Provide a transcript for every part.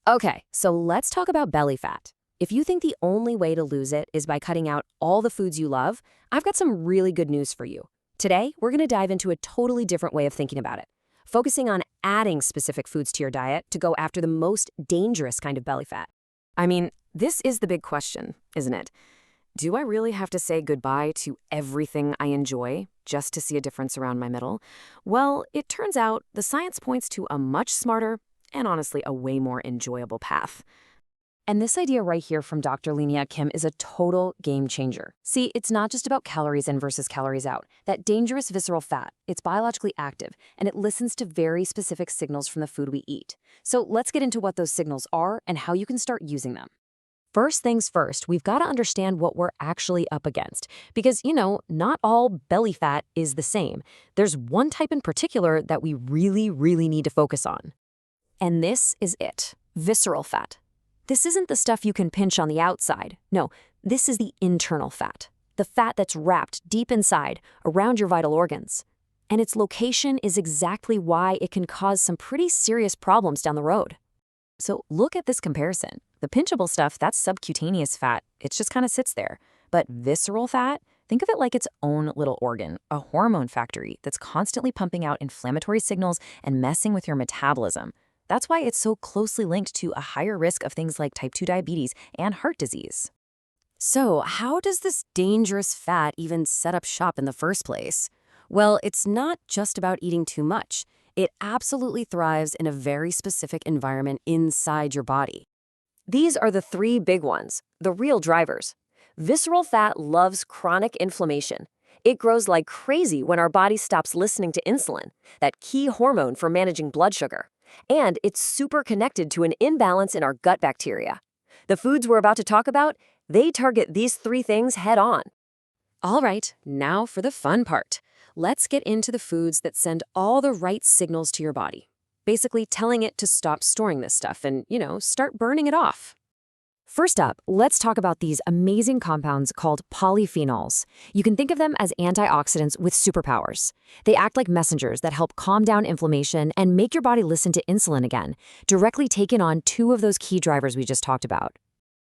Okay, so let's talk about belly fat. If you think the only way to lose it is by cutting out all the foods you love, I've got some really good news for you. Today, we're going to dive into a totally different way of thinking about it, focusing on adding specific foods to your diet to go after the most dangerous kind of belly fat. I mean, this is the big question, isn't it? Do I really have to say goodbye to everything I enjoy just to see a difference around my middle? Well, it turns out the science points to a much smarter and honestly a way more enjoyable path. And this idea right here from Dr. Linia Kim is a total game changer. See, it's not just about calories in versus calories out. That dangerous visceral fat, it's biologically active, and it listens to very specific signals from the food we eat. So let's get into what those signals are and how you can start using them. First things first, we've got to understand what we're actually up against. Because, not all belly fat is the same. There's one type in particular that we really need to focus on. And this is it, visceral fat. This isn't the stuff you can pinch on the outside. No, this is the internal fat, the fat that's wrapped deep inside, around your vital organs. And its location is exactly why it can cause some pretty serious problems down the road. So look at this comparison. The pinchable stuff, that's subcutaneous fat. It just kind of sits there. But visceral fat, think of it like its own little organ, a hormone factory that's constantly pumping out inflammatory signals and messing with your metabolism. That's why it's so closely linked to a higher risk of things like type 2 diabetes and heart disease. So how does this dangerous fat even set up shop in the first place? Well, it's not just about eating too much. It absolutely thrives in a very specific environment inside your body. These are the three big ones, the real drivers. Visceral fat loves chronic inflammation. It grows like crazy when our body stops listening to insulin, that key hormone for managing blood sugar. And it's super connected to an imbalance in our gut bacteria. The foods we're about to talk about, they target these three things head on. All right, now for the fun part. Let's get into the foods that send all the right signals to your body. Basically telling it to stop storing this stuff and, start burning it off. First up, let's talk about these amazing compounds called polyphenols. You can think of them as antioxidants with superpowers. They act like messengers that help calm down inflammation and make your body listen to insulin again, directly taking on two of those key drivers we just talked about.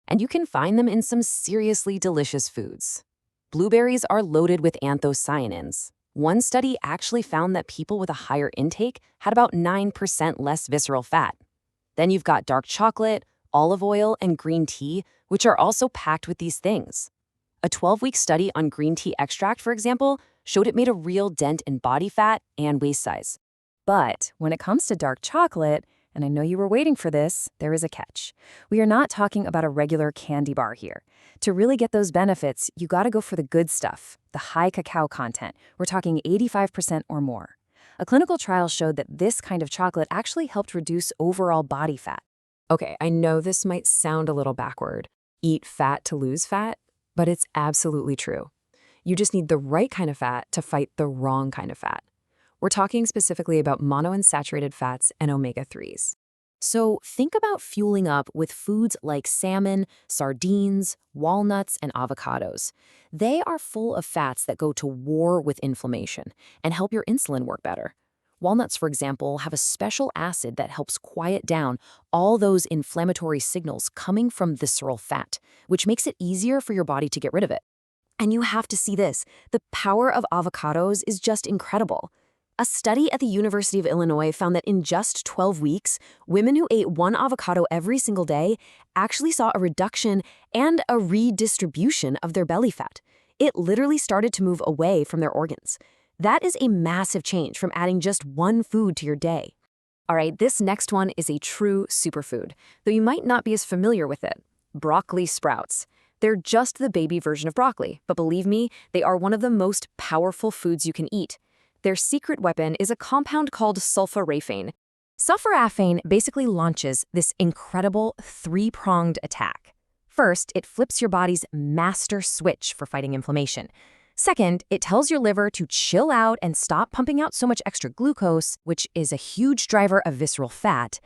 And you can find them in some seriously delicious foods. Blueberries are loaded with anthocyanins. One study actually found that people with a higher intake had about 9% less visceral fat. Then you've got dark chocolate, olive oil, and green tea, which are also packed with these things. A 12-week study on green tea extract, for example, showed it made a real dent in body fat and waist size. But when it comes to dark chocolate, and I know you were waiting for this, there is a catch. We are not talking about a regular candy bar here. To really get those benefits, you gotta go for the good stuff, the high cacao content. We're talking 85% or more. A clinical trial showed that this kind of chocolate actually helped reduce overall body fat. Okay, I know this might sound a little backward. Eat fat to lose fat, but it's absolutely true. You just need the right kind of fat to fight the wrong kind of fat. We're talking specifically about monounsaturated fats and omega-3s. So think about fueling up with foods like salmon, sardines, walnuts, and avocados. They are full of fats that go to war with inflammation and help your insulin work better. Walnuts, for example, have a special acid that helps quiet down all those inflammatory signals coming from visceral fat, which makes it easier for your body to get rid of it. And you have to see this. The power of avocados is just incredible. A study at the University of Illinois found that in just 12 weeks, women who ate one avocado every single day actually saw a reduction and a redistribution of their belly fat. It literally started to move away from their organs. That is a massive change from adding just one food to your day. All right, this next one is a true superfood, though you might not be as familiar with it. Broccoli sprouts. They're just the baby version of broccoli, but believe me, they are one of the most powerful foods you can eat. Their secret weapon is a compound called sulforaphane. Sulforaphane basically launches this incredible three-pronged attack. First, it flips your body's master switch for fighting inflammation. Second, it tells your liver to chill out and stop pumping out so much extra glucose, which is a huge driver of visceral fat.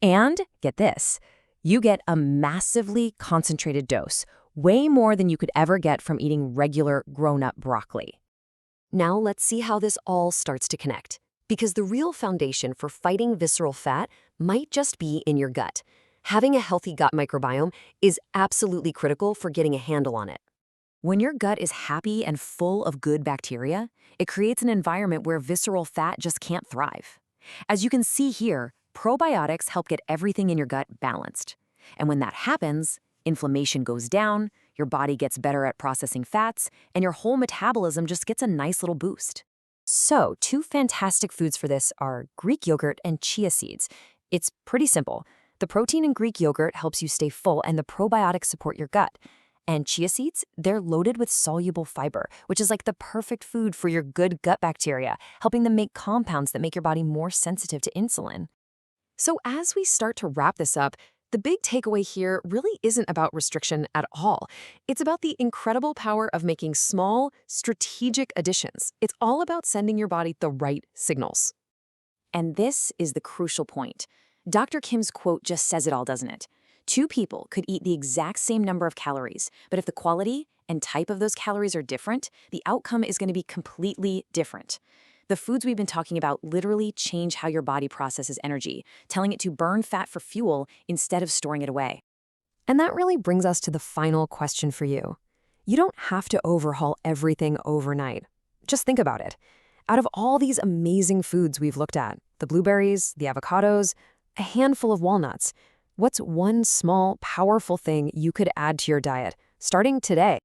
And, get this, you get a massively concentrated dose, way more than you could ever get from eating regular grown-up broccoli. Now let's see how this all starts to connect, because the real foundation for fighting visceral fat might just be in your gut. Having a healthy gut microbiome is absolutely critical for getting a handle on it. When your gut is happy and full of good bacteria, it creates an environment where visceral fat just can't thrive. As you can see here, probiotics help get everything in your gut balanced. And when that happens, inflammation goes down, your body gets better at processing fats, and your whole metabolism just gets a nice little boost. So, two fantastic foods for this are Greek yogurt and chia seeds. It's pretty simple. The protein in Greek yogurt helps you stay full, and the probiotics support your gut. And chia seeds, they're loaded with soluble fiber, which is like the perfect food for your good gut bacteria, helping them make compounds that make your body more sensitive to insulin. So as we start to wrap this up, the big takeaway here really isn't about restriction at all. It's about the incredible power of making small, strategic additions. It's all about sending your body the right signals. And this is the crucial point. Dr. Kim's quote just says it all, doesn't it? Two people could eat the exact same number of calories, but if the quality and type of those calories are different, the outcome is going to be completely different. The foods we've been talking about literally change how your body processes energy, telling it to burn fat for fuel instead of storing it away. And that really brings us to the final question for you. You don't have to overhaul everything overnight. Just think about it. Out of all these amazing foods we've looked at, the blueberries, the avocados, a handful of walnuts, what's one small, powerful thing you could add to your diet, starting today?